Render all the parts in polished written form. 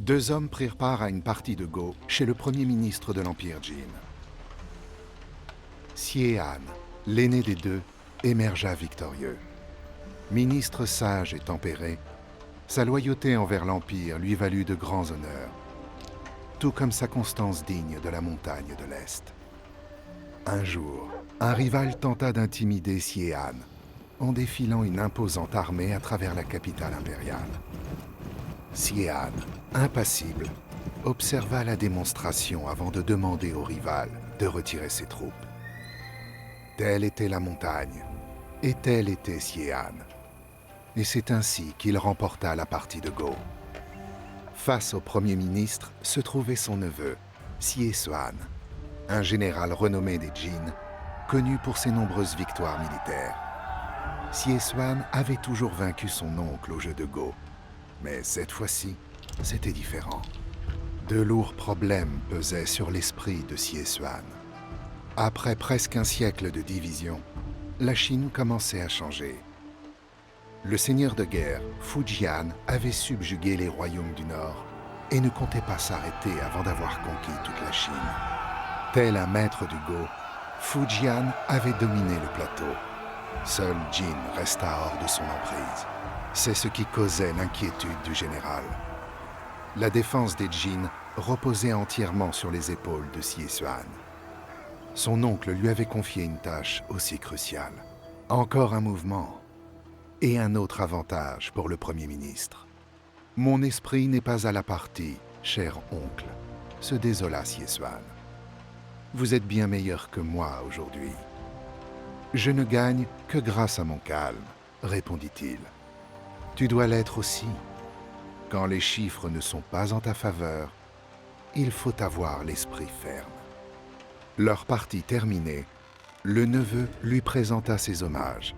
Deux hommes prirent part à une partie de Go chez le premier ministre de l'Empire Jin. Xie-Han, l'aîné des deux, émergea victorieux. Ministre sage et tempéré, sa loyauté envers l'Empire lui valut de grands honneurs, tout comme sa constance digne de la montagne de l'Est. Un jour, un rival tenta d'intimider Xie-Han en défilant une imposante armée à travers la capitale impériale. Xie-Han, impassible, observa la démonstration avant de demander au rival de retirer ses troupes. Telle était la montagne, et tel était Xie-Han. Et c'est ainsi qu'il remporta la partie de Go. Face au Premier ministre se trouvait son neveu, Xie-Xuan, un général renommé des Jin, connu pour ses nombreuses victoires militaires. Xie-Xuan avait toujours vaincu son oncle au jeu de Go, mais cette fois-ci, c'était différent. De lourds problèmes pesaient sur l'esprit de Xie-Xuan. Après presque un siècle de division, la Chine commençait à changer. Le seigneur de guerre, Fujian, avait subjugué les royaumes du Nord et ne comptait pas s'arrêter avant d'avoir conquis toute la Chine. Tel un maître du Go, Fujian avait dominé le plateau. Seul Jin resta hors de son emprise. C'est ce qui causait l'inquiétude du général. La défense des Jin reposait entièrement sur les épaules de Xie-Xuan. Son oncle lui avait confié une tâche aussi cruciale. Encore un mouvement et un autre avantage pour le Premier ministre. « Mon esprit n'est pas à la partie, cher oncle », se désola Xie-Xuan. « Vous êtes bien meilleur que moi aujourd'hui. »« Je ne gagne que grâce à mon calme, » répondit-il. « Tu dois l'être aussi. Quand les chiffres ne sont pas en ta faveur, il faut avoir l'esprit ferme. » Leur partie terminée, le neveu lui présenta ses hommages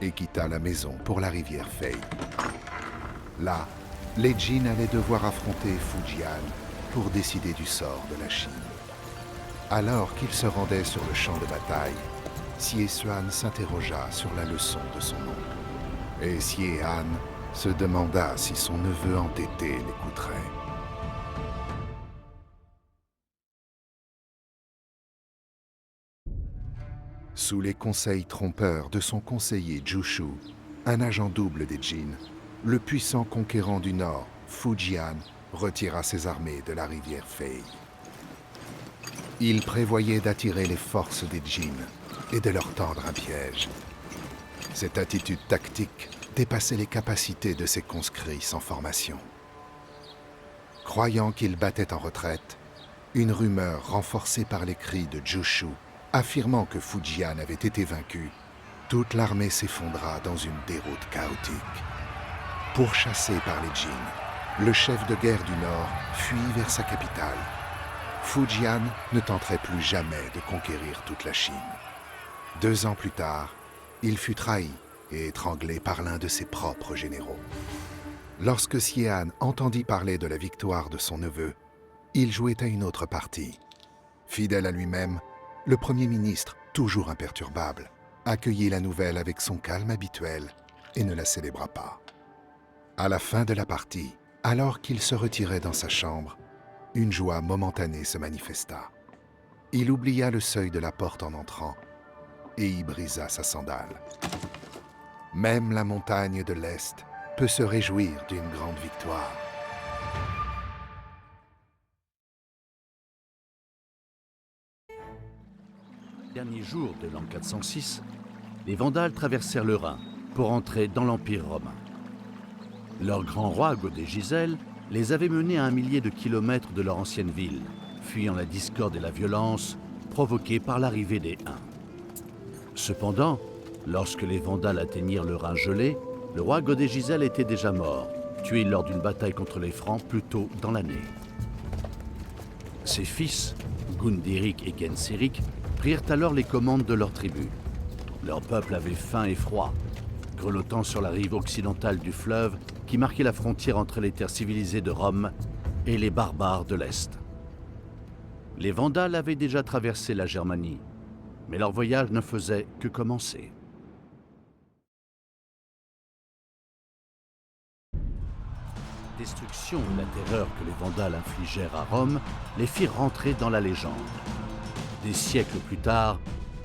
et quitta la maison pour la rivière Fei. Là, les Jin allaient devoir affronter Fujian pour décider du sort de la Chine. Alors qu'il se rendait sur le champ de bataille, Xie-Xuan s'interrogea sur la leçon de son oncle. Et Xie-Han se demanda si son neveu entêté l'écouterait. Sous les conseils trompeurs de son conseiller Jushu, un agent double des Jin, le puissant conquérant du Nord, Fujian, retira ses armées de la rivière Fei. Il prévoyait d'attirer les forces des Jin et de leur tendre un piège. Cette attitude tactique dépassait les capacités de ses conscrits sans formation. Croyant qu'il battait en retraite, une rumeur renforcée par les cris de Jushu affirmant que Fujian avait été vaincu, toute l'armée s'effondra dans une déroute chaotique. Pourchassé par les Jin, le chef de guerre du Nord fuit vers sa capitale. Fujian ne tenterait plus jamais de conquérir toute la Chine. 2 ans plus tard, il fut trahi et étranglé par l'un de ses propres généraux. Lorsque Xie-Han entendit parler de la victoire de son neveu, il jouait à une autre partie. Fidèle à lui-même, le Premier ministre, toujours imperturbable, accueillit la nouvelle avec son calme habituel et ne la célébra pas. À la fin de la partie, alors qu'il se retirait dans sa chambre, une joie momentanée se manifesta. Il oublia le seuil de la porte en entrant et y brisa sa sandale. Même la montagne de l'Est peut se réjouir d'une grande victoire. Dernier jour de l'an 406, les Vandales traversèrent le Rhin pour entrer dans l'Empire romain. Leur grand roi Godé-Gisèle les avait menés à 1 millier de kilomètres de leur ancienne ville, fuyant la discorde et la violence provoquées par l'arrivée des Huns. Cependant, lorsque les Vandales atteignirent le Rhin gelé, le roi Godé-Gisèle était déjà mort, tué lors d'une bataille contre les Francs plus tôt dans l'année. Ses fils, Gundéric et Genséric, prirent alors les commandes de leur tribu. Leur peuple avait faim et froid, grelottant sur la rive occidentale du fleuve qui marquait la frontière entre les terres civilisées de Rome et les barbares de l'Est. Les Vandales avaient déjà traversé la Germanie, mais leur voyage ne faisait que commencer. destruction et la terreur que les Vandales infligèrent à Rome les firent rentrer dans la légende. Des siècles plus tard,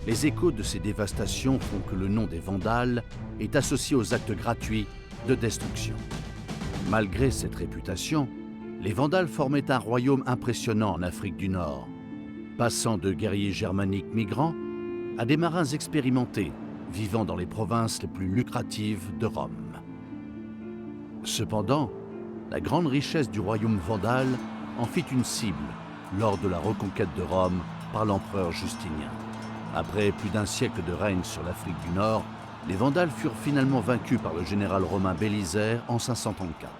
les échos de ces dévastations font que le nom des Vandales est associé aux actes gratuits de destruction. Malgré cette réputation, les Vandales formaient un royaume impressionnant en Afrique du Nord, passant de guerriers germaniques migrants à des marins expérimentés vivant dans les provinces les plus lucratives de Rome. Cependant, la grande richesse du royaume vandale en fit une cible lors de la reconquête de Rome par l'empereur Justinien. Après plus d'un siècle de règne sur l'Afrique du Nord, les Vandales furent finalement vaincus par le général romain Bélisaire en 534.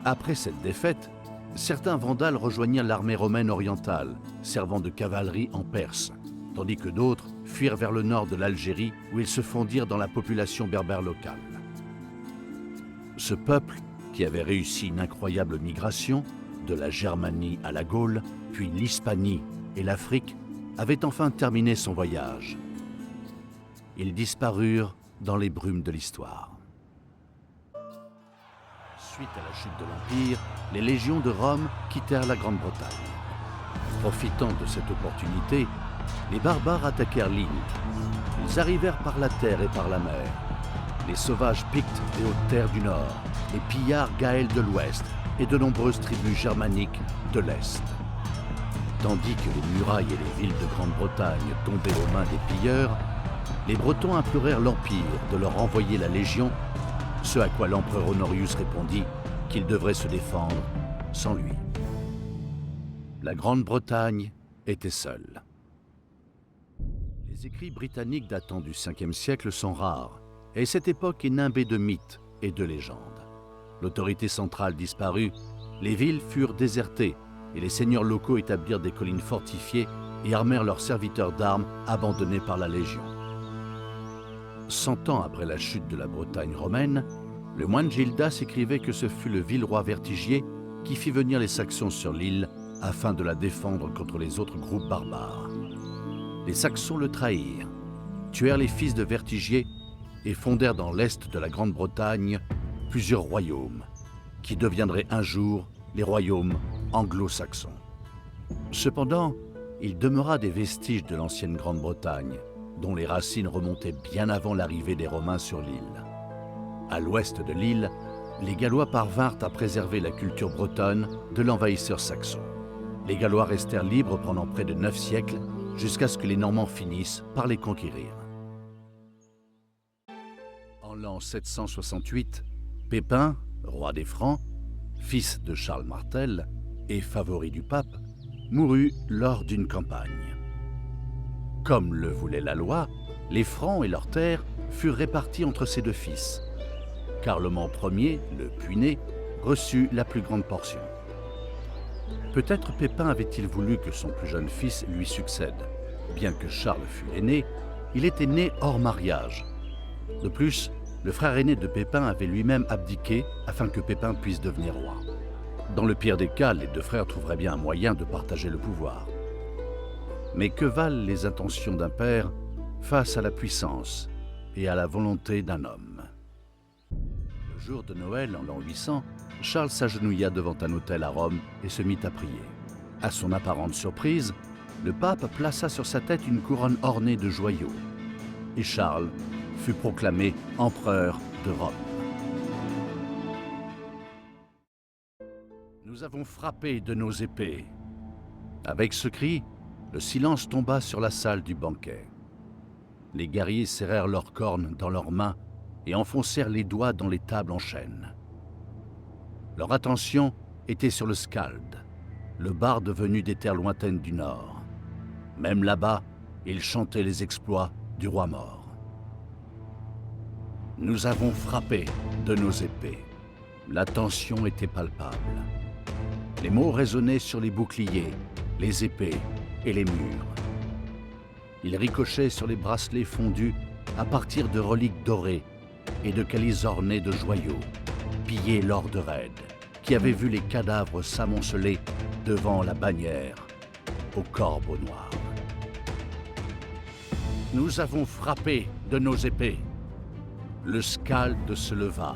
Après cette défaite, certains Vandales rejoignirent l'armée romaine orientale, servant de cavalerie en Perse, tandis que d'autres fuirent vers le nord de l'Algérie où ils se fondirent dans la population berbère locale. Ce peuple, qui avait réussi une incroyable migration, de la Germanie à la Gaule, puis l'Hispanie et l'Afrique, avait enfin terminé son voyage. Ils disparurent dans les brumes de l'histoire. Suite à la chute de l'Empire, les légions de Rome quittèrent la Grande-Bretagne. Profitant de cette opportunité, les barbares attaquèrent l'île. Ils arrivèrent par la terre et par la mer. Les sauvages Pictes des Hautes-Terres du Nord, les pillards Gaëls de l'Ouest et de nombreuses tribus germaniques de l'Est. Tandis que les murailles et les villes de Grande-Bretagne tombaient aux mains des pilleurs, les Bretons implorèrent l'Empire de leur envoyer la Légion, ce à quoi l'empereur Honorius répondit qu'il devrait se défendre sans lui. La Grande-Bretagne était seule. Les écrits britanniques datant du 5e siècle sont rares, et cette époque est nimbée de mythes et de légendes. L'autorité centrale disparut, les villes furent désertées et les seigneurs locaux établirent des collines fortifiées et armèrent leurs serviteurs d'armes abandonnés par la Légion. 100 ans après la chute de la Bretagne romaine, le moine Gildas écrivait que ce fut le vil roi Vertigier qui fit venir les Saxons sur l'île afin de la défendre contre les autres groupes barbares. Les Saxons le trahirent, tuèrent les fils de Vertigier et fondèrent dans l'est de la Grande-Bretagne plusieurs royaumes, qui deviendraient un jour les royaumes anglo-saxons. Cependant, il demeura des vestiges de l'ancienne Grande-Bretagne, dont les racines remontaient bien avant l'arrivée des Romains sur l'île. À l'ouest de l'île, les Gallois parvinrent à préserver la culture bretonne de l'envahisseur saxon. Les Gallois restèrent libres pendant près de 9 siècles, jusqu'à ce que les Normands finissent par les conquérir. En l'an 768, Pépin, roi des Francs, fils de Charles Martel et favori du pape, mourut lors d'une campagne. Comme le voulait la loi, les Francs et leurs terres furent répartis entre ses deux fils. Carloman Ier, le Puiné, reçut la plus grande portion. Peut-être Pépin avait-il voulu que son plus jeune fils lui succède. Bien que Charles fût l'aîné, il était né hors mariage. De plus, le frère aîné de Pépin avait lui-même abdiqué afin que Pépin puisse devenir roi. Dans le pire des cas, les deux frères trouveraient bien un moyen de partager le pouvoir. Mais que valent les intentions d'un père face à la puissance et à la volonté d'un homme? Le jour de Noël, en l'an 800, Charles s'agenouilla devant un autel à Rome et se mit à prier. À son apparente surprise, le pape plaça sur sa tête une couronne ornée de joyaux. Et Charles fut proclamé empereur de Rome. Nous avons frappé de nos épées. Avec ce cri, le silence tomba sur la salle du banquet. Les guerriers serrèrent leurs cornes dans leurs mains et enfoncèrent les doigts dans les tables en chêne. Leur attention était sur le Scald, le barde venu des terres lointaines du Nord. Même là-bas, il chantait les exploits du roi mort. Nous avons frappé de nos épées. La tension était palpable. Les mots résonnaient sur les boucliers, les épées et les murs. Ils ricochaient sur les bracelets fondus à partir de reliques dorées et de calices ornés de joyaux, pillés lors de raids, qui avaient vu les cadavres s'amonceler devant la bannière au corbeau noir. Nous avons frappé de nos épées. Le Scald se leva.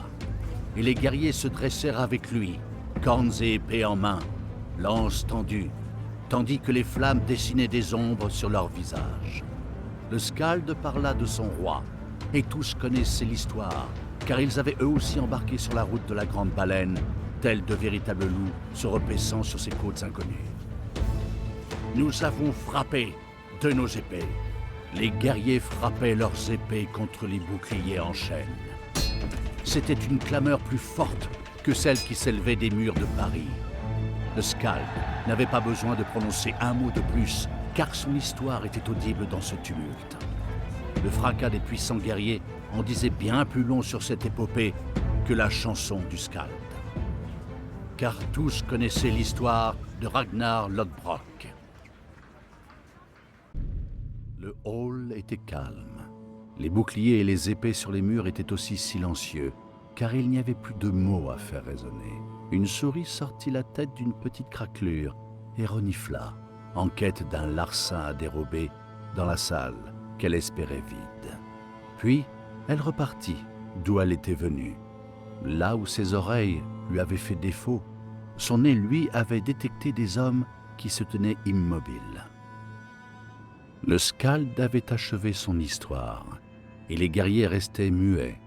et les guerriers se dressèrent avec lui, cornes et épées en main, lances tendues, tandis que les flammes dessinaient des ombres sur leurs visages. Le Skald parla de son roi, et tous connaissaient l'histoire, car ils avaient eux aussi embarqué sur la route de la Grande Baleine, tels de véritables loups se repaissant sur ces côtes inconnues. Nous avons frappé de nos épées. Les guerriers frappaient leurs épées contre les boucliers en chaîne. C'était une clameur plus forte que celle qui s'élevait des murs de Paris. Le Skald n'avait pas besoin de prononcer un mot de plus, car son histoire était audible dans ce tumulte. Le fracas des puissants guerriers en disait bien plus long sur cette épopée que la chanson du Skald. Car tous connaissaient l'histoire de Ragnar Lodbrok. Le hall était calme. Les boucliers et les épées sur les murs étaient aussi silencieux, car il n'y avait plus de mots à faire résonner. Une souris sortit la tête d'une petite craquelure et renifla, en quête d'un larcin à dérober dans la salle qu'elle espérait vide. Puis, elle repartit d'où elle était venue. Là où ses oreilles lui avaient fait défaut, son nez, lui, avait détecté des hommes qui se tenaient immobiles. Le Skald avait achevé son histoire, et les guerriers restaient muets,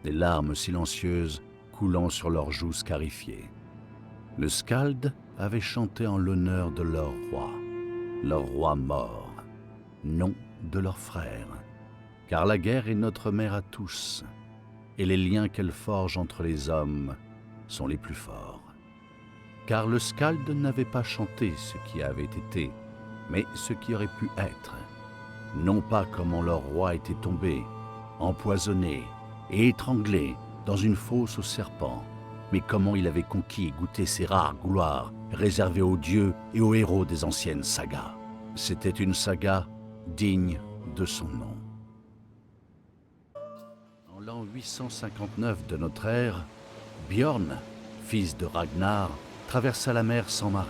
des larmes silencieuses coulant sur leurs joues scarifiées. Le Skald avait chanté en l'honneur de leur roi mort, non de leur frère, car la guerre est notre mère à tous, et les liens qu'elle forge entre les hommes sont les plus forts. Car le Skald n'avait pas chanté ce qui avait été, mais ce qui aurait pu être. Non pas comment leur roi était tombé, empoisonné et étranglé dans une fosse aux serpents, mais comment il avait conquis et goûté ces rares gloires réservées aux dieux et aux héros des anciennes sagas. C'était une saga digne de son nom. En l'an 859 de notre ère, Björn, fils de Ragnar, traversa la mer sans marée.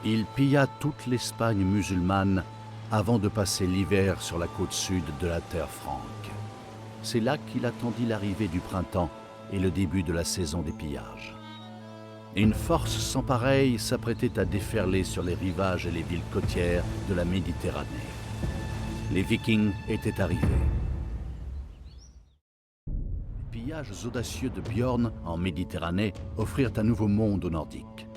Il pilla toute l'Espagne musulmane avant de passer l'hiver sur la côte sud de la terre franque. C'est là qu'il attendit l'arrivée du printemps et le début de la saison des pillages. Une force sans pareille s'apprêtait à déferler sur les rivages et les villes côtières de la Méditerranée. Les Vikings étaient arrivés. Les pillages audacieux de Björn en Méditerranée offrirent un nouveau monde aux Nordiques.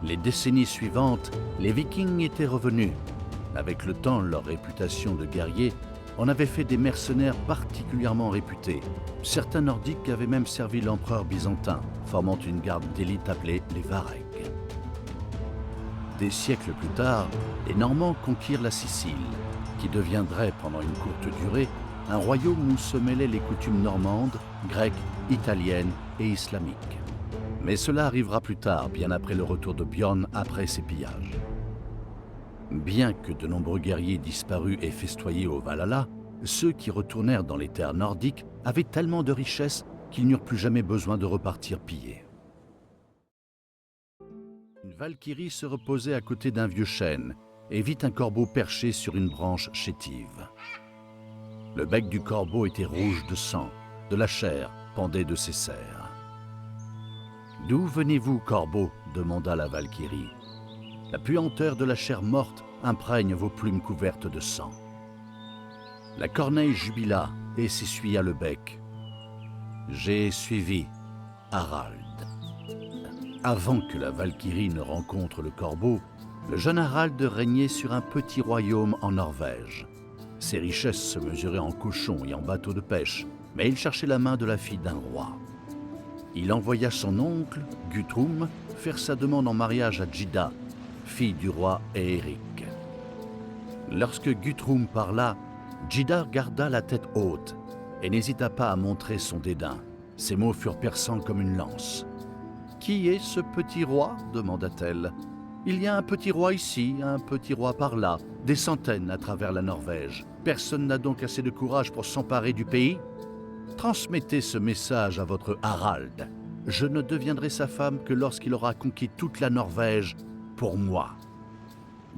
Les décennies suivantes, les Vikings étaient revenus. Avec le temps, leur réputation de guerriers en avait fait des mercenaires particulièrement réputés. Certains Nordiques avaient même servi l'empereur byzantin, formant une garde d'élite appelée les Vareg. Des siècles plus tard, les Normands conquirent la Sicile, qui deviendrait pendant une courte durée un royaume où se mêlaient les coutumes normandes, grecques, italiennes et islamiques. Mais cela arrivera plus tard, bien après le retour de Björn après ses pillages. Bien que de nombreux guerriers disparus aient festoyé au Valhalla, ceux qui retournèrent dans les terres nordiques avaient tellement de richesses qu'ils n'eurent plus jamais besoin de repartir piller. Une valkyrie se reposait à côté d'un vieux chêne et vit un corbeau perché sur une branche chétive. Le bec du corbeau était rouge de sang, de la chair pendait de ses serres. « D'où venez-vous, corbeau » demanda la valkyrie. La puanteur de la chair morte imprègne vos plumes couvertes de sang. La corneille jubila et s'essuya le bec. J'ai suivi Harald. Avant que la valkyrie ne rencontre le corbeau, le jeune Harald régnait sur un petit royaume en Norvège. Ses richesses se mesuraient en cochons et en bateaux de pêche, mais il cherchait la main de la fille d'un roi. Il envoya son oncle, Guthrum, faire sa demande en mariage à Gyda, fille du roi Érik. Lorsque Guthrum parla, Gyda garda la tête haute et n'hésita pas à montrer son dédain. Ses mots furent perçants comme une lance. « Qui est ce petit roi » demanda-t-elle. « Il y a un petit roi ici, un petit roi par là, des centaines à travers la Norvège. Personne n'a donc assez de courage pour s'emparer du pays ? Transmettez ce message à votre Harald. Je ne deviendrai sa femme que lorsqu'il aura conquis toute la Norvège pour moi. »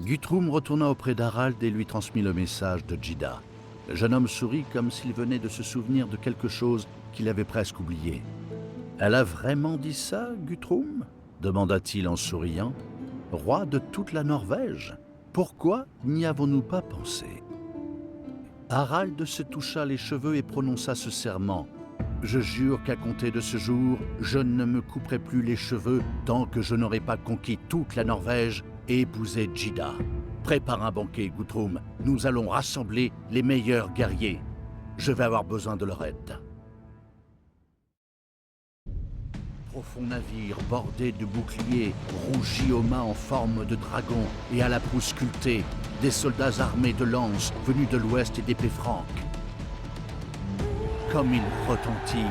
Guthrum retourna auprès d'Harald et lui transmit le message de Gyda. Le jeune homme sourit comme s'il venait de se souvenir de quelque chose qu'il avait presque oublié. « Elle a vraiment dit ça, Guthrum ?» demanda-t-il en souriant. « Roi de toute la Norvège, pourquoi n'y avons-nous pas pensé ?» Harald se toucha les cheveux et prononça ce serment. « Je jure qu'à compter de ce jour, je ne me couperai plus les cheveux tant que je n'aurai pas conquis toute la Norvège et épousé Gyda. Prépare un banquet, Guthrum, nous allons rassembler les meilleurs guerriers. Je vais avoir besoin de leur aide. » Profond navire bordé de boucliers, rougi aux mains en forme de dragon et à la proue sculptée, des soldats armés de lances venus de l'ouest et d'épées franques. Comme ils retentirent,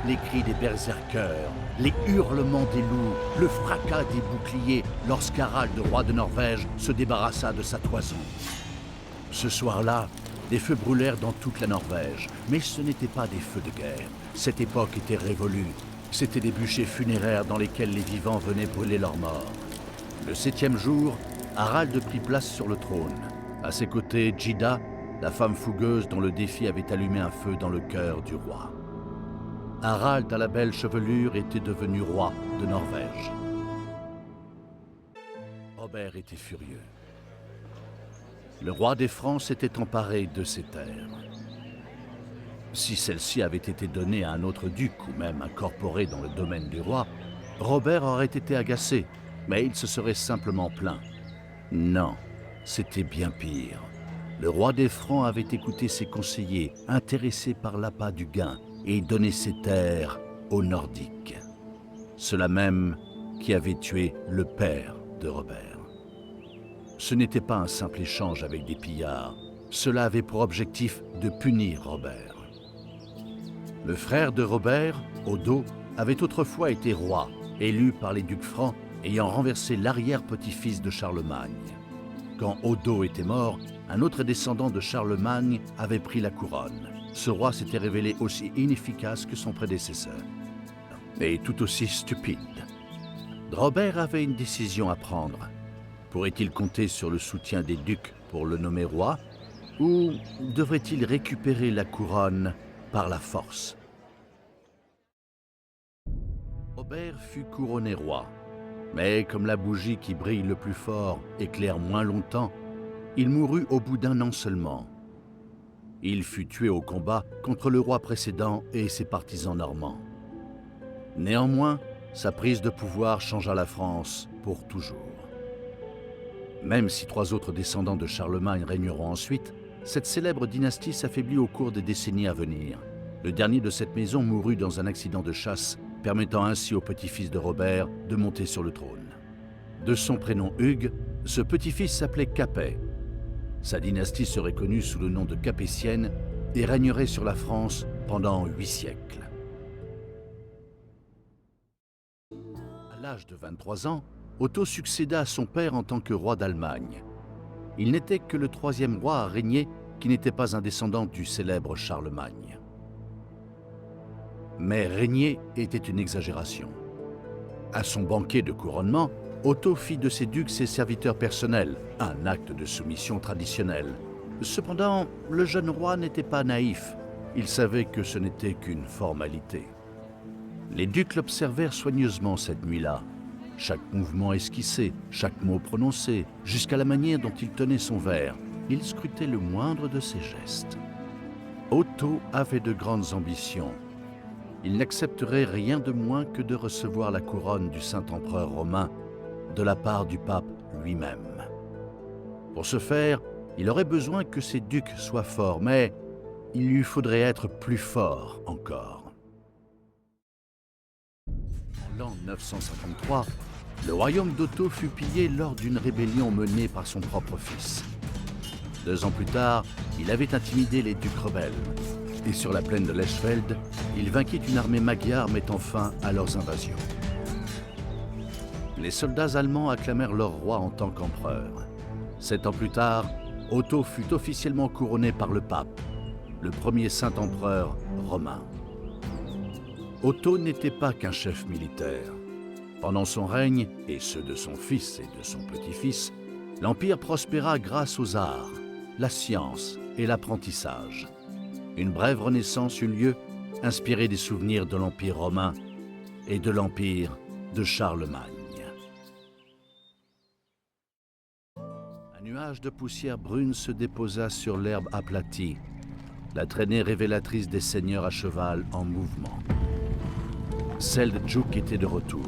les cris des berserkers, les hurlements des loups, le fracas des boucliers lorsqu'Harald, roi de Norvège, se débarrassa de sa toison. Ce soir-là, des feux brûlèrent dans toute la Norvège, mais ce n'étaient pas des feux de guerre. Cette époque était révolue. C'étaient des bûchers funéraires dans lesquels les vivants venaient brûler leurs morts. Le 7e jour, Harald prit place sur le trône. À ses côtés, Gyda, la femme fougueuse dont le défi avait allumé un feu dans le cœur du roi. Harald, à la belle chevelure, était devenu roi de Norvège. Robert était furieux. Le roi des Francs s'était emparé de ses terres. Si celle-ci avait été donnée à un autre duc ou même incorporée dans le domaine du roi, Robert aurait été agacé, mais il se serait simplement plaint. Non, c'était bien pire. Le roi des Francs avait écouté ses conseillers, intéressé par l'appât du gain, et donné ses terres aux Nordiques. Ceux-là même qui avaient tué le père de Robert. Ce n'était pas un simple échange avec des pillards. Cela avait pour objectif de punir Robert. Le frère de Robert, Odo, avait autrefois été roi, élu par les ducs francs, ayant renversé l'arrière-petit-fils de Charlemagne. Quand Odo était mort, un autre descendant de Charlemagne avait pris la couronne. Ce roi s'était révélé aussi inefficace que son prédécesseur, et tout aussi stupide. Robert avait une décision à prendre. Pourrait-il compter sur le soutien des ducs pour le nommer roi, ou devrait-il récupérer la couronne par la force? Robert fut couronné roi, mais comme la bougie qui brille le plus fort éclaire moins longtemps, il mourut au bout d'un an seulement. Il fut tué au combat contre le roi précédent et ses partisans normands. Néanmoins, sa prise de pouvoir changea la France pour toujours. Même si 3 autres descendants de Charlemagne régneront ensuite, cette célèbre dynastie s'affaiblit au cours des décennies à venir. Le dernier de cette maison mourut dans un accident de chasse, permettant ainsi au petit-fils de Robert de monter sur le trône. De son prénom Hugues, ce petit-fils s'appelait Capet. Sa dynastie serait connue sous le nom de Capétienne et régnerait sur la France pendant 8 siècles. À l'âge de 23 ans, Otto succéda à son père en tant que roi d'Allemagne. Il n'était que le 3e roi à régner qui n'était pas un descendant du célèbre Charlemagne. Mais régner était une exagération. À son banquet de couronnement, Otto fit de ses ducs ses serviteurs personnels, un acte de soumission traditionnel. Cependant, le jeune roi n'était pas naïf. Il savait que ce n'était qu'une formalité. Les ducs l'observèrent soigneusement cette nuit-là. Chaque mouvement esquissé, chaque mot prononcé, jusqu'à la manière dont il tenait son verre, il scrutait le moindre de ses gestes. Otto avait de grandes ambitions. Il n'accepterait rien de moins que de recevoir la couronne du Saint-Empereur romain de la part du pape lui-même. Pour ce faire, il aurait besoin que ses ducs soient forts, mais il lui faudrait être plus fort encore. En l'an 953, le royaume d'Otto fut pillé lors d'une rébellion menée par son propre fils. 2 ans plus tard, il avait intimidé les ducs rebelles. Et sur la plaine de l'Eschfeld, il vainquit une armée magyare mettant fin à leurs invasions. Les soldats allemands acclamèrent leur roi en tant qu'empereur. 7 ans plus tard, Otto fut officiellement couronné par le pape, le premier saint-empereur romain. Otto n'était pas qu'un chef militaire. Pendant son règne, et ceux de son fils et de son petit-fils, l'Empire prospéra grâce aux arts, la science et l'apprentissage. Une brève renaissance eut lieu, inspiré des souvenirs de l'Empire romain et de l'Empire de Charlemagne. Un nuage de poussière brune se déposa sur l'herbe aplatie, la traînée révélatrice des seigneurs à cheval en mouvement. Seldjouk était de retour.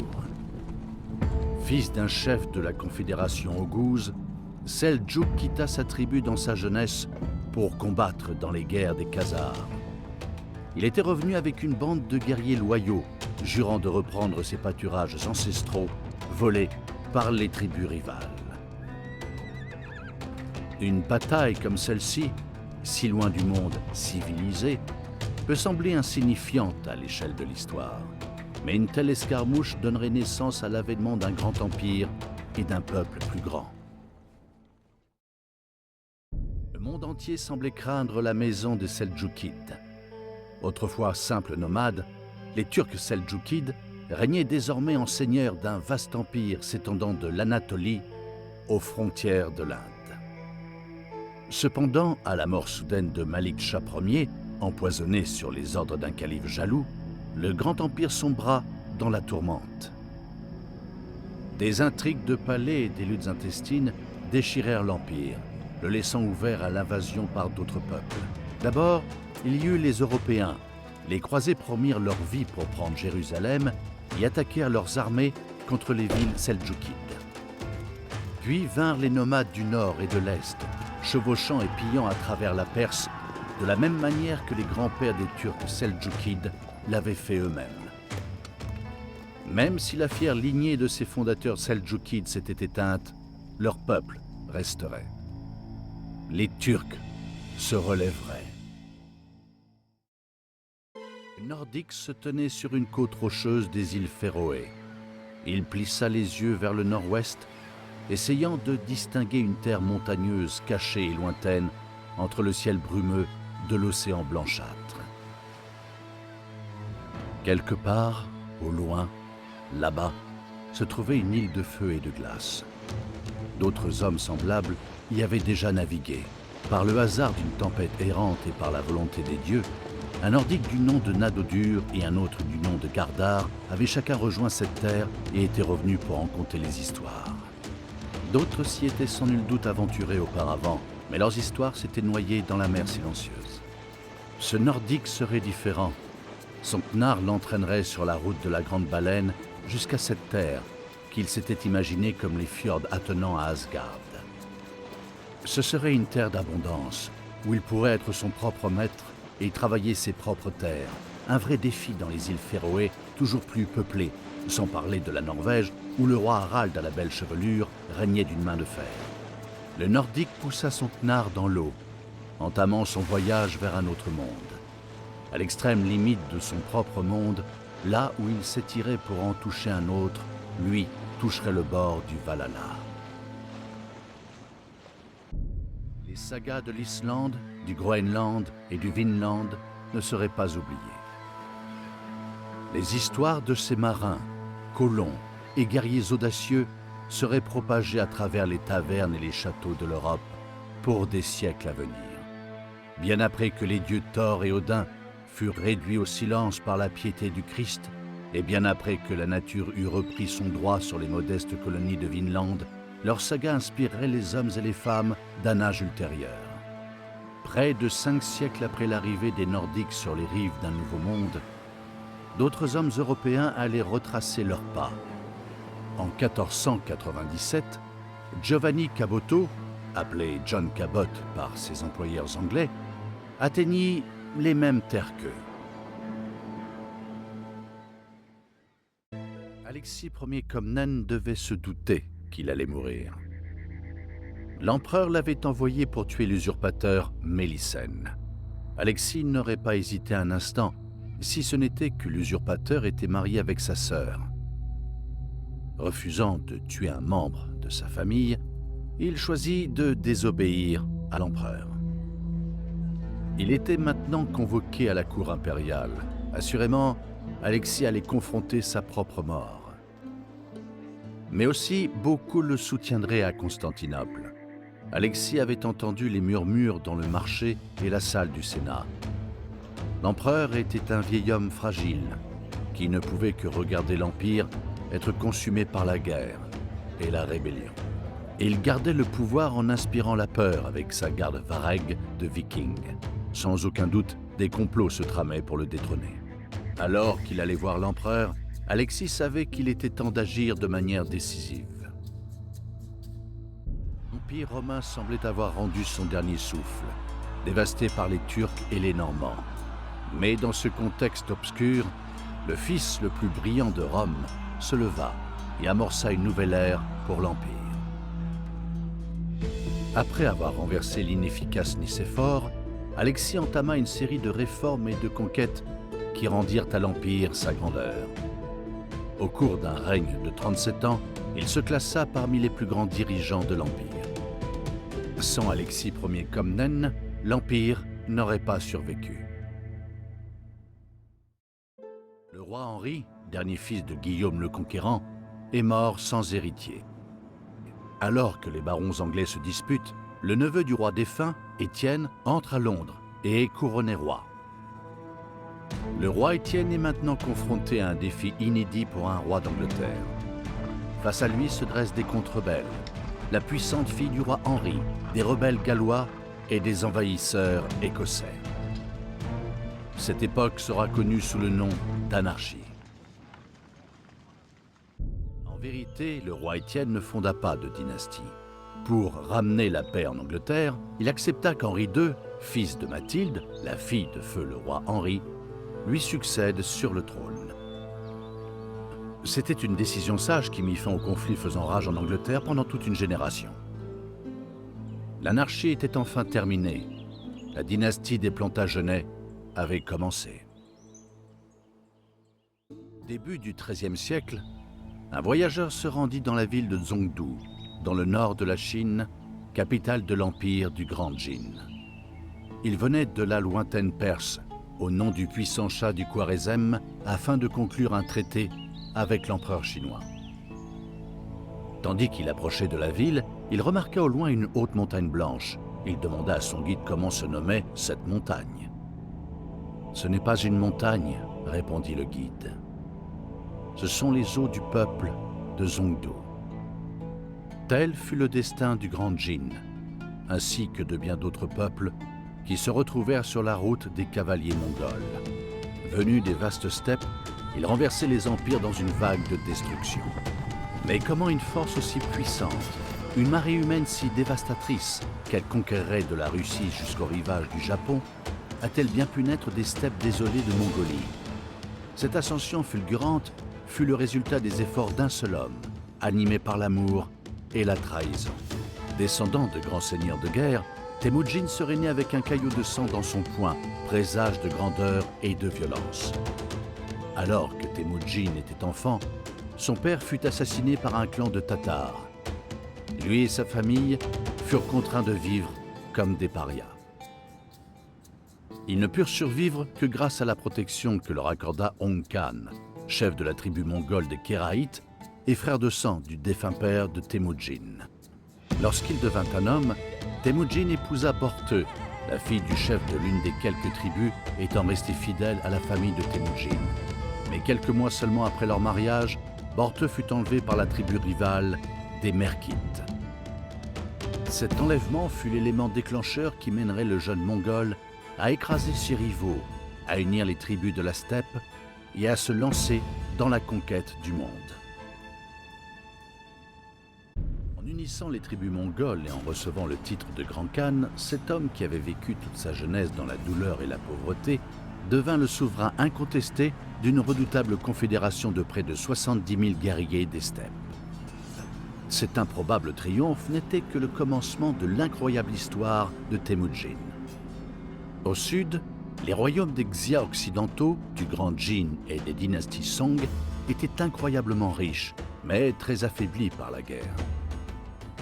Fils d'un chef de la confédération ogouze, Seldjouk quitta sa tribu dans sa jeunesse pour combattre dans les guerres des Khazars. Il était revenu avec une bande de guerriers loyaux, jurant de reprendre ses pâturages ancestraux volés par les tribus rivales. Une bataille comme celle-ci, si loin du monde civilisé, peut sembler insignifiante à l'échelle de l'histoire. Mais une telle escarmouche donnerait naissance à l'avènement d'un grand empire et d'un peuple plus grand. Le monde entier semblait craindre la maison des Seldjoukides. Autrefois simples nomades, les Turcs seldjoukides régnaient désormais en seigneurs d'un vaste empire s'étendant de l'Anatolie aux frontières de l'Inde. Cependant, à la mort soudaine de Malik Shah Ier, empoisonné sur les ordres d'un calife jaloux, le grand empire sombra dans la tourmente. Des intrigues de palais et des luttes intestines déchirèrent l'empire, le laissant ouvert à l'invasion par d'autres peuples. D'abord, il y eut les Européens. Les croisés promirent leur vie pour prendre Jérusalem et attaquèrent leurs armées contre les villes seldjoukides. Puis vinrent les nomades du nord et de l'est, chevauchant et pillant à travers la Perse, de la même manière que les grands-pères des Turcs seldjoukides l'avaient fait eux-mêmes. Même si la fière lignée de ces fondateurs seldjoukides s'était éteinte, leur peuple resterait. Les Turcs se relèveraient. Le Nordique se tenait sur une côte rocheuse des îles Féroé. Il plissa les yeux vers le nord-ouest, essayant de distinguer une terre montagneuse cachée et lointaine entre le ciel brumeux de l'océan blanchâtre. Quelque part, au loin, là-bas, se trouvait une île de feu et de glace. D'autres hommes semblables y avaient déjà navigué. Par le hasard d'une tempête errante et par la volonté des dieux, un Nordique du nom de Nadodur et un autre du nom de Gardar avaient chacun rejoint cette terre et étaient revenus pour en conter les histoires. D'autres s'y étaient sans nul doute aventurés auparavant, mais leurs histoires s'étaient noyées dans la mer silencieuse. Ce Nordique serait différent. Son Cnar l'entraînerait sur la route de la Grande Baleine jusqu'à cette terre qu'il s'était imaginée comme les fjords attenant à Asgard. Ce serait une terre d'abondance, où il pourrait être son propre maître et y travailler ses propres terres. Un vrai défi dans les îles Féroé, toujours plus peuplées, sans parler de la Norvège, où le roi Harald à la belle chevelure régnait d'une main de fer. Le Nordique poussa son Cnar dans l'eau, entamant son voyage vers un autre monde. À l'extrême limite de son propre monde, là où il s'étirait pour en toucher un autre, lui toucherait le bord du Valhalla. Les sagas de l'Islande, du Groenland et du Vinland ne seraient pas oubliées. Les histoires de ces marins, colons et guerriers audacieux seraient propagées à travers les tavernes et les châteaux de l'Europe pour des siècles à venir. Bien après que les dieux Thor et Odin furent réduits au silence par la piété du Christ, et bien après que la nature eut repris son droit sur les modestes colonies de Vinland, leur saga inspirerait les hommes et les femmes d'un âge ultérieur. Près de 5 siècles après l'arrivée des Nordiques sur les rives d'un nouveau monde, d'autres hommes européens allaient retracer leurs pas. En 1497, Giovanni Caboto, appelé John Cabot par ses employeurs anglais, atteignit les mêmes terres qu'eux. Alexis Ier Comnène devait se douter qu'il allait mourir. L'empereur l'avait envoyé pour tuer l'usurpateur Mélicène. Alexis n'aurait pas hésité un instant, si ce n'était que l'usurpateur était marié avec sa sœur. Refusant de tuer un membre de sa famille, il choisit de désobéir à l'empereur. Il était maintenant convoqué à la cour impériale. Assurément, Alexis allait confronter sa propre mort. Mais aussi, beaucoup le soutiendraient à Constantinople. Alexis avait entendu les murmures dans le marché et la salle du Sénat. L'empereur était un vieil homme fragile, qui ne pouvait que regarder l'Empire être consumé par la guerre et la rébellion. Et il gardait le pouvoir en inspirant la peur avec sa garde Vareg de Vikings. Sans aucun doute, des complots se tramaient pour le détrôner. Alors qu'il allait voir l'empereur, Alexis savait qu'il était temps d'agir de manière décisive. L'Empire romain semblait avoir rendu son dernier souffle, dévasté par les Turcs et les Normands. Mais dans ce contexte obscur, le fils le plus brillant de Rome se leva et amorça une nouvelle ère pour l'Empire. Après avoir renversé l'inefficace Nicéphore, Alexis entama une série de réformes et de conquêtes qui rendirent à l'Empire sa grandeur. Au cours d'un règne de 37 ans, il se classa parmi les plus grands dirigeants de l'Empire. Sans Alexis Ier Comnène, l'Empire n'aurait pas survécu. Le roi Henri, dernier fils de Guillaume le Conquérant, est mort sans héritier. Alors que les barons anglais se disputent, le neveu du roi défunt, Étienne, entre à Londres et est couronné roi. Le roi Étienne est maintenant confronté à un défi inédit pour un roi d'Angleterre. Face à lui se dressent des contre-rebelles, la puissante fille du roi Henri, des rebelles gallois et des envahisseurs écossais. Cette époque sera connue sous le nom d'anarchie. En vérité, le roi Étienne ne fonda pas de dynastie. Pour ramener la paix en Angleterre, il accepta qu'Henri II, fils de Mathilde, la fille de feu le roi Henri, lui succède sur le trône. C'était une décision sage qui mit fin au conflit faisant rage en Angleterre pendant toute une génération. L'anarchie était enfin terminée. La dynastie des Plantagenets avait commencé. Début du XIIIe siècle, un voyageur se rendit dans la ville de Zhongdu, dans le nord de la Chine, capitale de l'empire du Grand Jin. Il venait de la lointaine Perse, au nom du puissant Shah du Khwarezm, afin de conclure un traité avec l'empereur chinois. Tandis qu'il approchait de la ville, il remarqua au loin une haute montagne blanche. Il demanda à son guide comment se nommait cette montagne. « Ce n'est pas une montagne, » répondit le guide. « Ce sont les eaux du peuple de Zhongdu. » Tel fut le destin du Grand Jin, ainsi que de bien d'autres peuples qui se retrouvèrent sur la route des cavaliers mongols. Venus des vastes steppes, ils renversaient les empires dans une vague de destruction. Mais comment une force aussi puissante, une marée humaine si dévastatrice qu'elle conquerrait de la Russie jusqu'au rivage du Japon, a-t-elle bien pu naître des steppes désolées de Mongolie? Cette ascension fulgurante fut le résultat des efforts d'un seul homme, animé par l'amour et la trahison. Descendant de grands seigneurs de guerre, Temujin serait né avec un caillot de sang dans son poing, présage de grandeur et de violence. Alors que Temujin était enfant, son père fut assassiné par un clan de Tatars. Lui et sa famille furent contraints de vivre comme des parias. Ils ne purent survivre que grâce à la protection que leur accorda Hong Khan, chef de la tribu mongole des Kéraïtes et frère de sang du défunt père de Temujin. Lorsqu'il devint un homme, Temujin épousa Borte, la fille du chef de l'une des quelques tribus étant restée fidèle à la famille de Temujin. Mais quelques mois seulement après leur mariage, Borte fut enlevée par la tribu rivale des Merkites. Cet enlèvement fut l'élément déclencheur qui mènerait le jeune Mongol à écraser ses rivaux, à unir les tribus de la steppe et à se lancer dans la conquête du monde. En unissant les tribus mongoles et en recevant le titre de Grand Khan, cet homme qui avait vécu toute sa jeunesse dans la douleur et la pauvreté devint le souverain incontesté d'une redoutable confédération de près de 70 000 guerriers des steppes. Cet improbable triomphe n'était que le commencement de l'incroyable histoire de Temujin. Au sud, les royaumes des Xia occidentaux, du Grand Jin et des dynasties Song étaient incroyablement riches, mais très affaiblis par la guerre.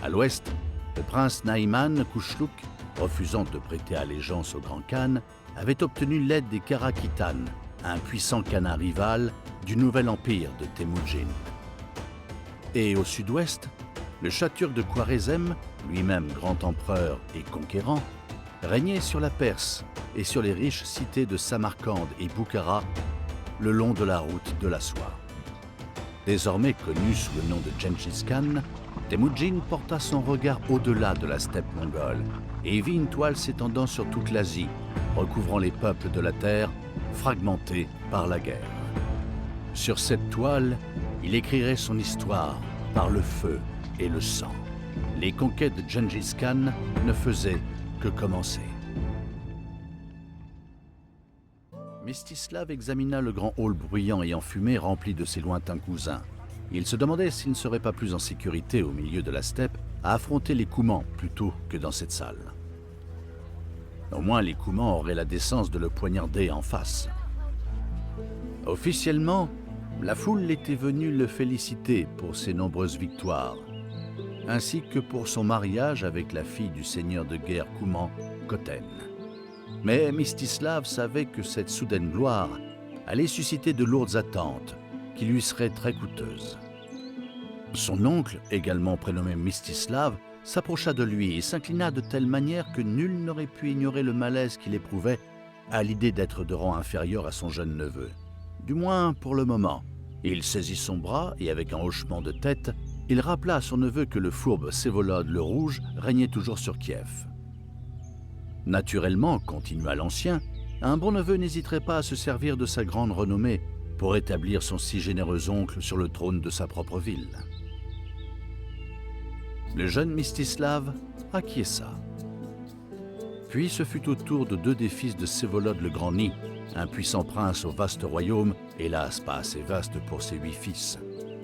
À l'ouest, le prince Naiman Kuchluk, refusant de prêter allégeance au Grand Khan, avait obtenu l'aide des Karakitan, un puissant khanat rival du nouvel empire de Temujin. Et au sud-ouest, le Shah turc de Khwarezm, lui-même grand empereur et conquérant, régnait sur la Perse et sur les riches cités de Samarcande et Boukhara le long de la route de la soie. Désormais connu sous le nom de Gengis Khan, Temujin porta son regard au-delà de la steppe mongole et vit une toile s'étendant sur toute l'Asie, recouvrant les peuples de la terre, fragmentés par la guerre. Sur cette toile, il écrirait son histoire par le feu et le sang. Les conquêtes de Gengis Khan ne faisaient que commencer. Mstislav examina le grand hall bruyant et enfumé rempli de ses lointains cousins. Il se demandait s'il ne serait pas plus en sécurité au milieu de la steppe à affronter les Koumans plutôt que dans cette salle. Au moins les Koumans auraient la décence de le poignarder en face. Officiellement, la foule était venue le féliciter pour ses nombreuses victoires, ainsi que pour son mariage avec la fille du seigneur de guerre Kouman, Khoten. Mais Mstislav savait que cette soudaine gloire allait susciter de lourdes attentes qui lui seraient très coûteuses. Son oncle, également prénommé Mstislav, s'approcha de lui et s'inclina de telle manière que nul n'aurait pu ignorer le malaise qu'il éprouvait à l'idée d'être de rang inférieur à son jeune neveu. Du moins pour le moment. Il saisit son bras et avec un hochement de tête, il rappela à son neveu que le fourbe Vsevolod le Rouge régnait toujours sur Kiev. Naturellement, continua l'ancien, un bon neveu n'hésiterait pas à se servir de sa grande renommée pour établir son si généreux oncle sur le trône de sa propre ville. Le jeune Mstislav acquiesça. Puis ce fut au tour de deux des fils de Vsevolod le Grand-Nid, un puissant prince au vaste royaume, hélas pas assez vaste pour ses 8 fils.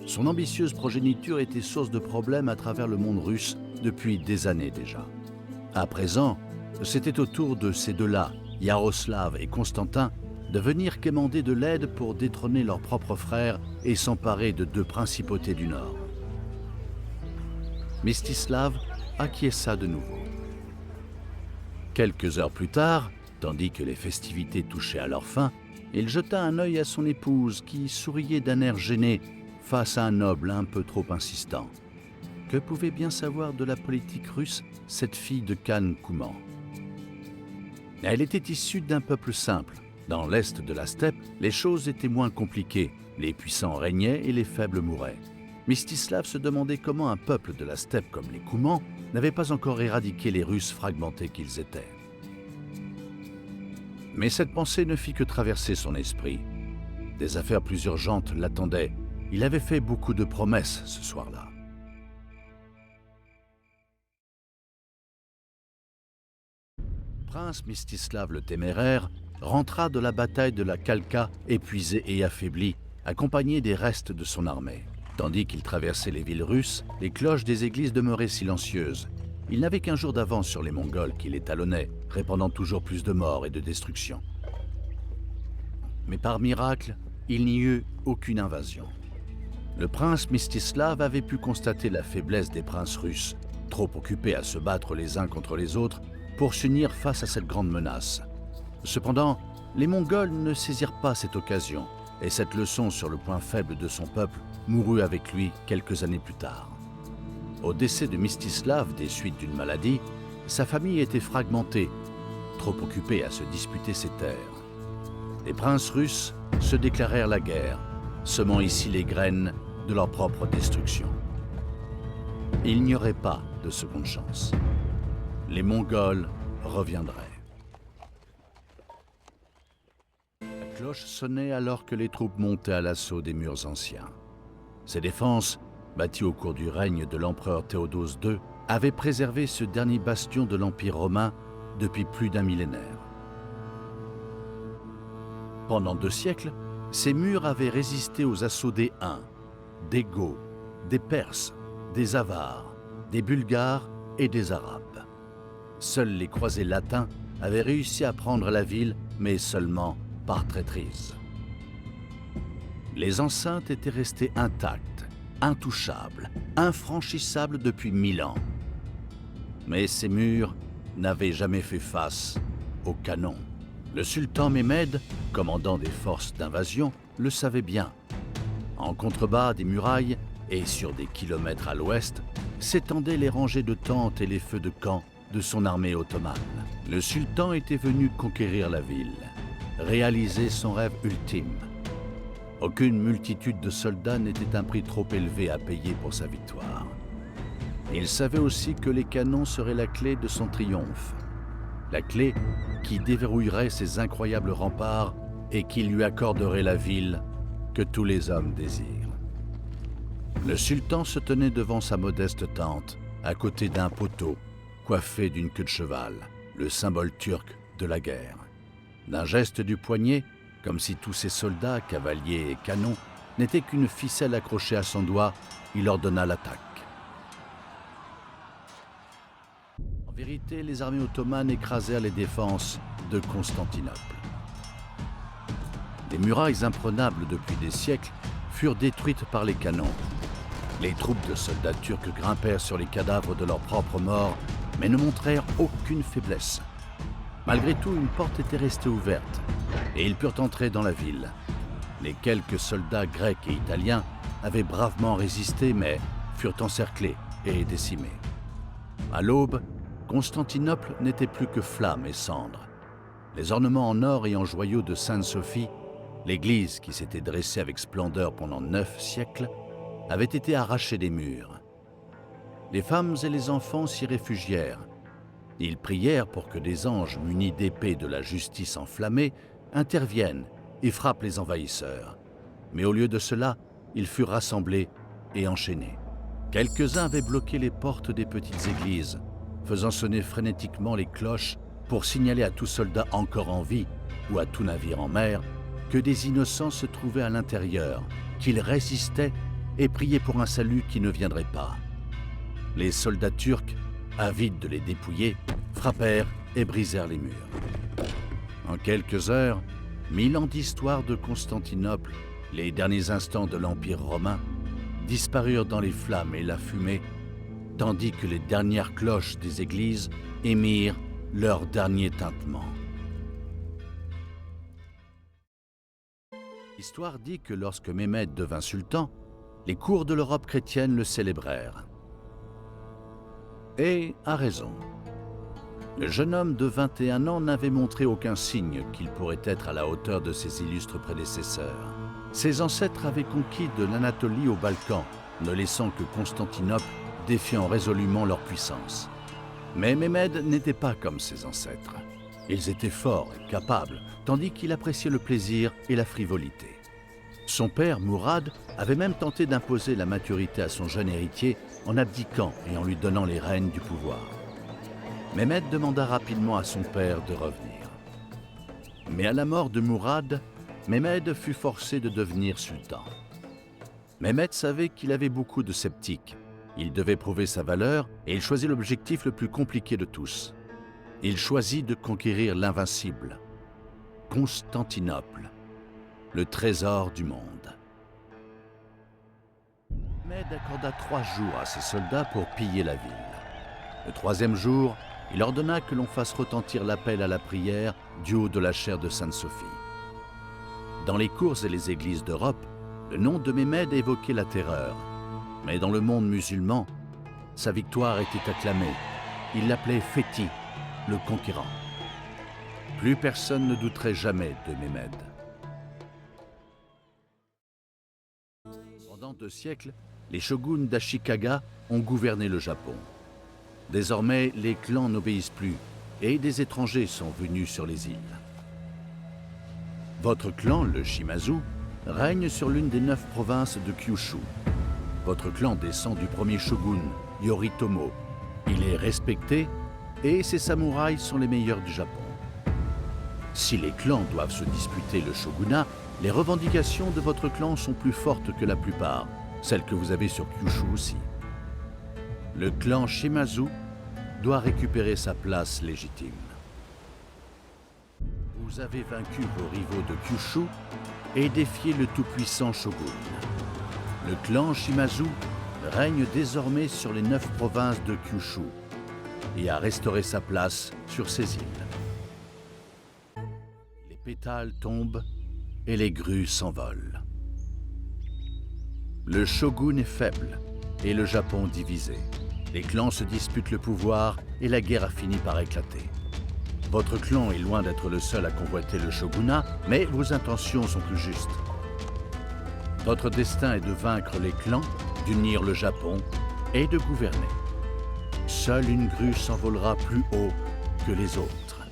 Son ambitieuse progéniture était source de problèmes à travers le monde russe depuis des années déjà. À présent, c'était au tour de ces deux-là, Yaroslav et Constantin, de venir quémander de l'aide pour détrôner leurs propres frères et s'emparer de 2 principautés du Nord. Mstislav acquiesça de nouveau. Quelques heures plus tard, tandis que les festivités touchaient à leur fin, il jeta un œil à son épouse qui souriait d'un air gêné face à un noble un peu trop insistant. Que pouvait bien savoir de la politique russe cette fille de Khan Kouman? Elle était issue d'un peuple simple. Dans l'est de la steppe, les choses étaient moins compliquées. Les puissants régnaient et les faibles mouraient. Mstislav se demandait comment un peuple de la steppe comme les Koumans n'avait pas encore éradiqué les Russes fragmentés qu'ils étaient. Mais cette pensée ne fit que traverser son esprit. Des affaires plus urgentes l'attendaient. Il avait fait beaucoup de promesses ce soir-là. Prince Mstislav le Téméraire rentra de la bataille de la Khalkha épuisé et affaibli, accompagné des restes de son armée. Tandis qu'il traversait les villes russes, les cloches des églises demeuraient silencieuses. Il n'avait qu'un jour d'avance sur les Mongols qui les talonnaient, répandant toujours plus de morts et de destruction. Mais par miracle, il n'y eut aucune invasion. Le prince Mstislav avait pu constater la faiblesse des princes russes, trop occupés à se battre les uns contre les autres pour s'unir face à cette grande menace. Cependant, les Mongols ne saisirent pas cette occasion, et cette leçon sur le point faible de son peuple mourut avec lui quelques années plus tard. Au décès de Mstislav des suites d'une maladie, sa famille était fragmentée, trop occupée à se disputer ses terres. Les princes russes se déclarèrent la guerre, semant ici les graines de leur propre destruction. Il n'y aurait pas de seconde chance. Les Mongols reviendraient. La cloche sonnait alors que les troupes montaient à l'assaut des murs anciens. Ces défenses, bâties au cours du règne de l'empereur Théodose II, avaient préservé ce dernier bastion de l'Empire romain depuis plus d'un millénaire. Pendant 2 siècles, ces murs avaient résisté aux assauts des Huns, des Goths, des Perses, des Avars, des Bulgares et des Arabes. Seuls les croisés latins avaient réussi à prendre la ville, mais seulement par traîtrise. Les enceintes étaient restées intactes, intouchables, infranchissables depuis 1000 ans. Mais ces murs n'avaient jamais fait face aux canons. Le sultan Mehmed, commandant des forces d'invasion, le savait bien. En contrebas des murailles et sur des kilomètres à l'ouest, s'étendaient les rangées de tentes et les feux de camp de son armée ottomane. Le sultan était venu conquérir la ville, réaliser son rêve ultime. Aucune multitude de soldats n'était un prix trop élevé à payer pour sa victoire. Il savait aussi que les canons seraient la clé de son triomphe, la clé qui déverrouillerait ces incroyables remparts et qui lui accorderait la ville que tous les hommes désirent. Le sultan se tenait devant sa modeste tente, à côté d'un poteau, coiffé d'une queue de cheval, le symbole turc de la guerre. D'un geste du poignet, comme si tous ses soldats, cavaliers et canons, n'étaient qu'une ficelle accrochée à son doigt, il ordonna l'attaque. En vérité, les armées ottomanes écrasèrent les défenses de Constantinople. Les murailles imprenables depuis des siècles furent détruites par les canons. Les troupes de soldats turcs grimpèrent sur les cadavres de leurs propres morts, mais ne montrèrent aucune faiblesse. Malgré tout, une porte était restée ouverte, et ils purent entrer dans la ville. Les quelques soldats grecs et italiens avaient bravement résisté, mais furent encerclés et décimés. À l'aube, Constantinople n'était plus que flammes et cendres. Les ornements en or et en joyaux de Sainte-Sophie, l'église qui s'était dressée avec splendeur pendant 9 siècles, avait été arrachée des murs. Les femmes et les enfants s'y réfugièrent. Ils prièrent pour que des anges munis d'épées de la justice enflammée interviennent et frappent les envahisseurs. Mais au lieu de cela, ils furent rassemblés et enchaînés. Quelques-uns avaient bloqué les portes des petites églises, faisant sonner frénétiquement les cloches pour signaler à tout soldat encore en vie ou à tout navire en mer que des innocents se trouvaient à l'intérieur, qu'ils résistaient et priaient pour un salut qui ne viendrait pas. Les soldats turcs, avides de les dépouiller, frappèrent et brisèrent les murs. En quelques heures, 1000 ans d'histoire de Constantinople, les derniers instants de l'Empire romain, disparurent dans les flammes et la fumée, tandis que les dernières cloches des églises émirent leur dernier tintement. L'histoire dit que lorsque Mehmed devint sultan, les cours de l'Europe chrétienne le célébrèrent. Et a raison. Le jeune homme de 21 ans n'avait montré aucun signe qu'il pourrait être à la hauteur de ses illustres prédécesseurs. Ses ancêtres avaient conquis de l'Anatolie au Balkan, ne laissant que Constantinople, défiant résolument leur puissance. Mais Mehmed n'était pas comme ses ancêtres. Ils étaient forts et capables, tandis qu'il appréciait le plaisir et la frivolité. Son père, Mourad, avait même tenté d'imposer la maturité à son jeune héritier en abdiquant et en lui donnant les rênes du pouvoir. Mehmed demanda rapidement à son père de revenir. Mais à la mort de Mourad, Mehmed fut forcé de devenir sultan. Mehmed savait qu'il avait beaucoup de sceptiques. Il devait prouver sa valeur et il choisit l'objectif le plus compliqué de tous. Il choisit de conquérir l'invincible, Constantinople, le trésor du monde. Mehmed accorda 3 jours à ses soldats pour piller la ville. Le 3e jour, il ordonna que l'on fasse retentir l'appel à la prière du haut de la chaire de Sainte-Sophie. Dans les cours et les églises d'Europe, le nom de Mehmed évoquait la terreur. Mais dans le monde musulman, sa victoire était acclamée. Il l'appelait Fethi, le conquérant. Plus personne ne douterait jamais de Mehmed. Pendant 2 siècles, les shoguns d'Ashikaga ont gouverné le Japon. Désormais, les clans n'obéissent plus et des étrangers sont venus sur les îles. Votre clan, le Shimazu, règne sur l'une des 9 provinces de Kyushu. Votre clan descend du premier shogun, Yoritomo. Il est respecté et ses samouraïs sont les meilleurs du Japon. Si les clans doivent se disputer le shogunat, les revendications de votre clan sont plus fortes que la plupart, celles que vous avez sur Kyushu aussi. Le clan Shimazu doit récupérer sa place légitime. Vous avez vaincu vos rivaux de Kyushu et défié le tout-puissant shogun. Le clan Shimazu règne désormais sur les 9 provinces de Kyushu et a restauré sa place sur ces îles. Les pétales tombent et les grues s'envolent. Le shogun est faible et le Japon divisé. Les clans se disputent le pouvoir et la guerre a fini par éclater. Votre clan est loin d'être le seul à convoiter le shogunat, mais vos intentions sont plus justes. Votre destin est de vaincre les clans, d'unir le Japon et de gouverner. Seule une grue s'envolera plus haut que les autres.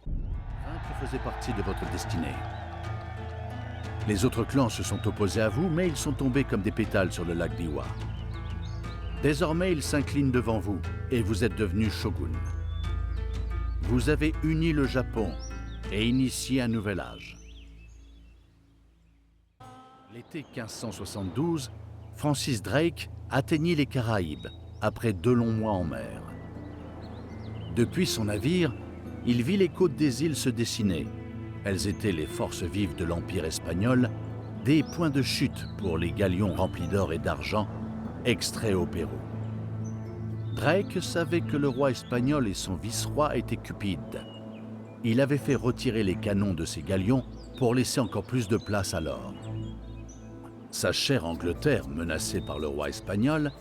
Vaincre faisait partie de votre destinée. Les autres clans se sont opposés à vous, mais ils sont tombés comme des pétales sur le lac Biwa. Désormais, ils s'inclinent devant vous et vous êtes devenu shogun. Vous avez uni le Japon et initié un nouvel âge. L'été 1572, Francis Drake atteignit les Caraïbes après 2 longs mois en mer. Depuis son navire, il vit les côtes des îles se dessiner. Elles étaient les forces vives de l'Empire espagnol, des points de chute pour les galions remplis d'or et d'argent extraits au Pérou. Drake savait que le roi espagnol et son vice-roi étaient cupides. Il avait fait retirer les canons de ses galions pour laisser encore plus de place à l'or. Sa chère Angleterre menacée par le roi espagnol,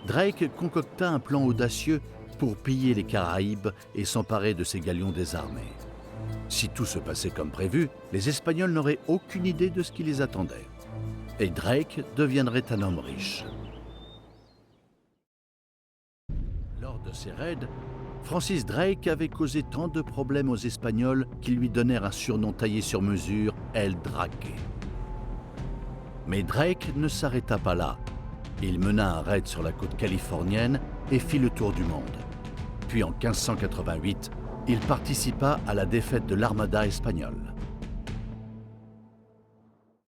Drake concocta un plan audacieux pour piller les Caraïbes et s'emparer de ses galions désarmés. Si tout se passait comme prévu, les Espagnols n'auraient aucune idée de ce qui les attendait. Et Drake deviendrait un homme riche. Lors de ces raids, Francis Drake avait causé tant de problèmes aux Espagnols qu'ils lui donnèrent un surnom taillé sur mesure, El Drake. Mais Drake ne s'arrêta pas là. Il mena un raid sur la côte californienne et fit le tour du monde. Puis en 1588, il participa à la défaite de l'armada espagnole.